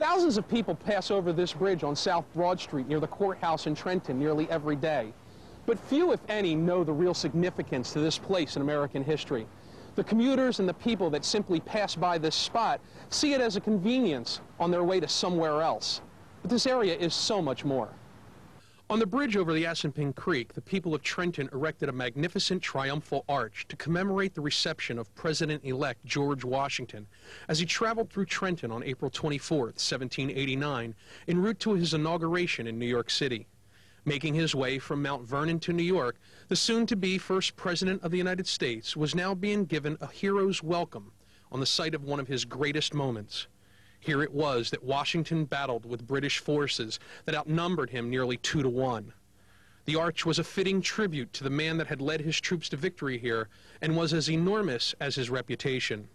Thousands of people pass over this bridge on South Broad Street near the courthouse in Trenton nearly every day. But few, if any, know the real significance to this place in American history. The commuters and the people that simply pass by this spot see it as a convenience on their way to somewhere else. But this area is so much more. On the bridge over the Assunpink Creek, the people of Trenton erected a magnificent triumphal arch to commemorate the reception of President-elect George Washington as he traveled through Trenton on April 24, 1789, en route to his inauguration in New York City. Making his way from Mount Vernon to New York, the soon-to-be first President of the United States was now being given a hero's welcome on the site of one of his greatest moments. Here it was that Washington battled with British forces that outnumbered him nearly 2-to-1. The arch was a fitting tribute to the man that had led his troops to victory here and was as enormous as his reputation.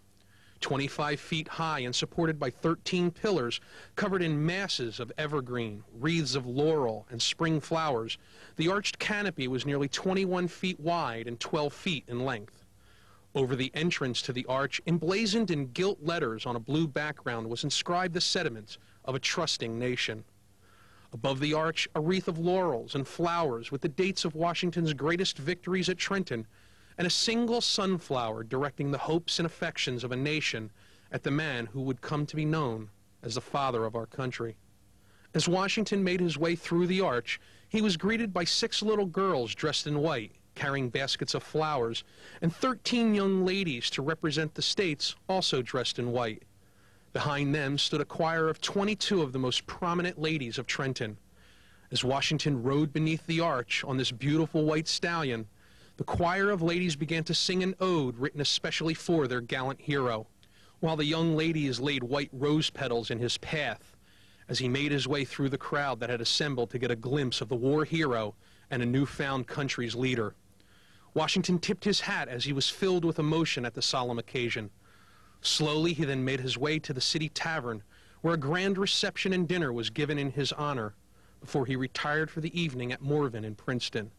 25 feet high and supported by 13 pillars covered in masses of evergreen, wreaths of laurel, and spring flowers, the arched canopy was nearly 21 feet wide and 12 feet in length. Over the entrance to the arch, emblazoned in gilt letters on a blue background, was inscribed the sentiments of a trusting nation. Above the arch, a wreath of laurels and flowers with the dates of Washington's greatest victories at Trenton, and a single sunflower directing the hopes and affections of a nation at the man who would come to be known as the father of our country. As Washington made his way through the arch, he was greeted by 6 little girls dressed in white, carrying baskets of flowers, and 13 young ladies to represent the states, also dressed in white. Behind them stood a choir of 22 of the most prominent ladies of Trenton. As Washington rode beneath the arch on this beautiful white stallion, the choir of ladies began to sing an ode written especially for their gallant hero, while the young ladies laid white rose petals in his path as he made his way through the crowd that had assembled to get a glimpse of the war hero and a newfound country's leader. Washington tipped his hat as he was filled with emotion at the solemn occasion. Slowly, he then made his way to the city tavern, where a grand reception and dinner was given in his honor, before he retired for the evening at Morven in Princeton.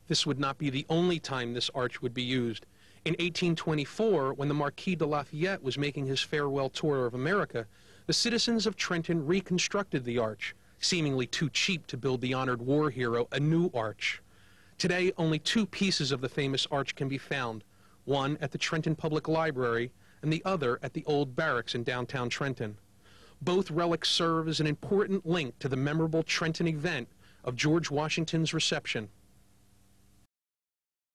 This would not be the only time this arch would be used. In 1824, when the Marquis de Lafayette was making his farewell tour of America, the citizens of Trenton reconstructed the arch, seemingly too cheap to build the honored war hero a new arch. Today, only 2 pieces of the famous arch can be found, one at the Trenton Public Library and the other at the old barracks in downtown Trenton. Both relics serve as an important link to the memorable Trenton event of George Washington's reception.